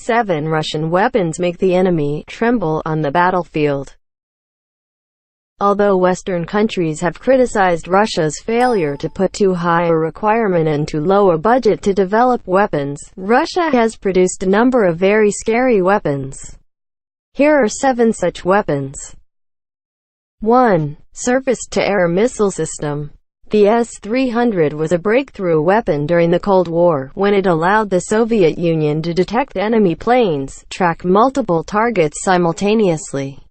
7 Russian weapons make the enemy tremble on the battlefield. Although Western countries have criticized Russia's failure to put too high a requirement and too low a budget to develop weapons, Russia has produced a number of very scary weapons. Here are 7 such weapons. 1. Surface-to-air missile system. The S-300 was a breakthrough weapon during the Cold War, when it allowed the Soviet Union to detect enemy planes, track multiple targets simultaneously,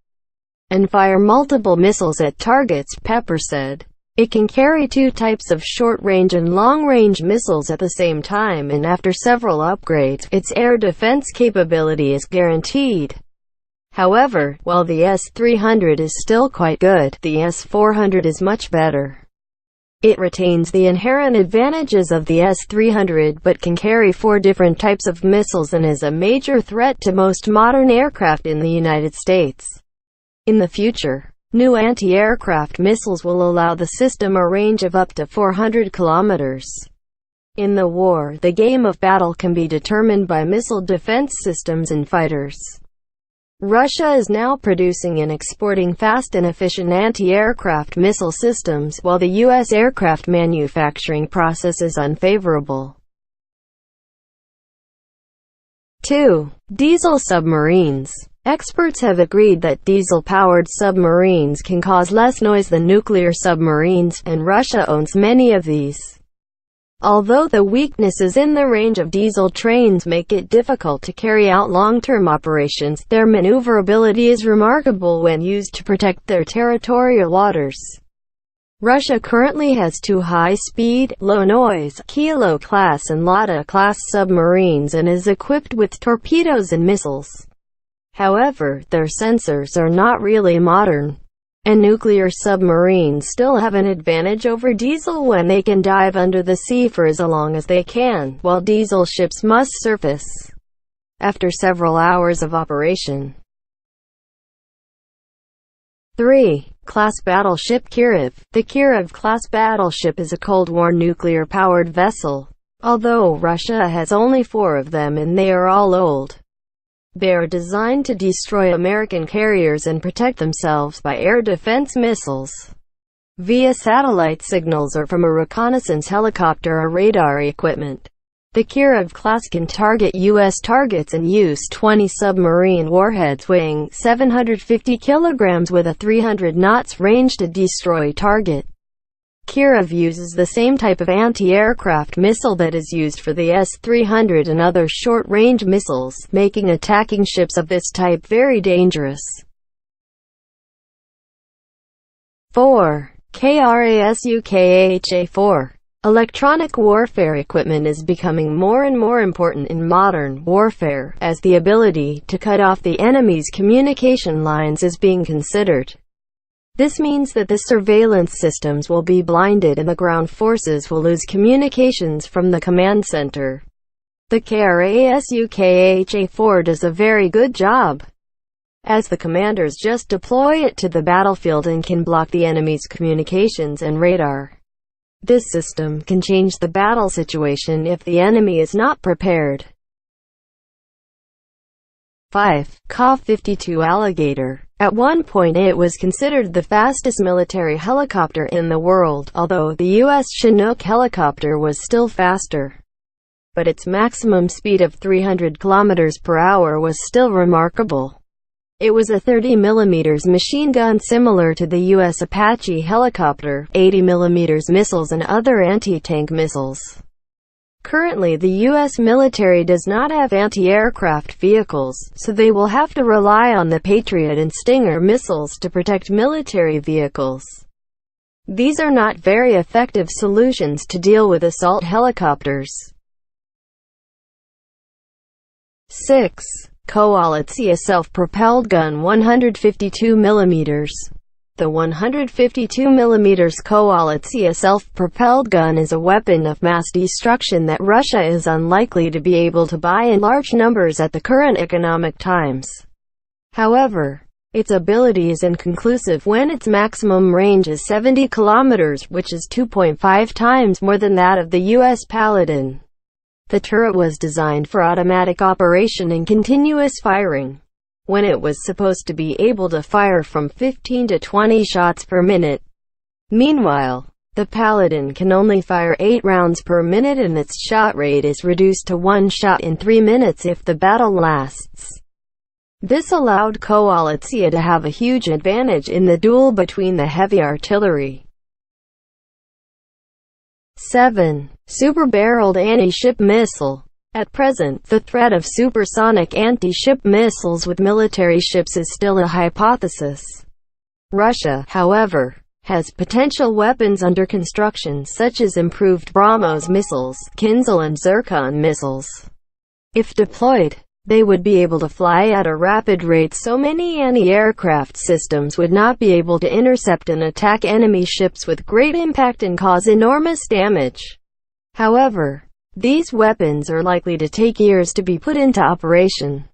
and fire multiple missiles at targets, Pepper said. It can carry 2 types of short-range and long-range missiles at the same time, and after several upgrades, its air defense capability is guaranteed. However, while the S-300 is still quite good, the S-400 is much better. It retains the inherent advantages of the S-300 but can carry 4 different types of missiles and is a major threat to most modern aircraft in the United States. In the future, new anti-aircraft missiles will allow the system a range of up to 400 kilometers. In the war, the game of battle can be determined by missile defense systems and fighters. Russia is now producing and exporting fast and efficient anti-aircraft missile systems, while the U.S. aircraft manufacturing process is unfavorable. 2. Diesel submarines. Experts have agreed that diesel-powered submarines can cause less noise than nuclear submarines, and Russia owns many of these. Although the weaknesses in the range of diesel trains make it difficult to carry out long-term operations, their maneuverability is remarkable when used to protect their territorial waters. Russia currently has 2 high-speed, low-noise, Kilo-class and Lada-class submarines and is equipped with torpedoes and missiles. However, their sensors are not really modern, and nuclear submarines still have an advantage over diesel when they can dive under the sea for as long as they can, while diesel ships must surface after several hours of operation. 3. Class battleship Kirov. The Kirov-class battleship is a Cold War nuclear-powered vessel. Although Russia has only 4 of them and they are all old, they are designed to destroy American carriers and protect themselves by air defense missiles via satellite signals or from a reconnaissance helicopter or radar equipment. The Kirov class can target U.S. targets and use 20 submarine warheads weighing 750 kilograms with a 300 knots range to destroy target. Kirov uses the same type of anti-aircraft missile that is used for the S-300 and other short-range missiles, making attacking ships of this type very dangerous. 4. KRASUKHA-4. Electronic warfare equipment is becoming more and more important in modern warfare, as the ability to cut off the enemy's communication lines is being considered. This means that the surveillance systems will be blinded and the ground forces will lose communications from the command center. The KRASUKHA-4 does a very good job, as the commanders just deploy it to the battlefield and can block the enemy's communications and radar. This system can change the battle situation if the enemy is not prepared. 5. Ka-52 Alligator. At one point it was considered the fastest military helicopter in the world, although the U.S. Chinook helicopter was still faster. But its maximum speed of 300 km per hour was still remarkable. It was a 30 mm machine gun similar to the U.S. Apache helicopter, 80 mm missiles and other anti-tank missiles. Currently the U.S. military does not have anti-aircraft vehicles, so they will have to rely on the Patriot and Stinger missiles to protect military vehicles. These are not very effective solutions to deal with assault helicopters. 6. Koalitsia self-propelled gun 152 mm. The 152 mm Koalitsia self-propelled gun is a weapon of mass destruction that Russia is unlikely to be able to buy in large numbers at the current economic times. However, its ability is inconclusive when its maximum range is 70 kilometers, which is 2.5 times more than that of the U.S. Paladin. The turret was designed for automatic operation and continuous firing, when it was supposed to be able to fire from 15 to 20 shots per minute. Meanwhile, the Paladin can only fire 8 rounds per minute, and its shot rate is reduced to 1 shot in 3 minutes if the battle lasts. This allowed Coalitzia to have a huge advantage in the duel between the heavy artillery. 7. Super-barreled anti-ship missile. At present, the threat of supersonic anti-ship missiles with military ships is still a hypothesis. Russia, however, has potential weapons under construction such as improved BrahMos missiles, Kinzhal and Zircon missiles. If deployed, they would be able to fly at a rapid rate, so many anti-aircraft systems would not be able to intercept and attack enemy ships with great impact and cause enormous damage. However, these weapons are likely to take years to be put into operation.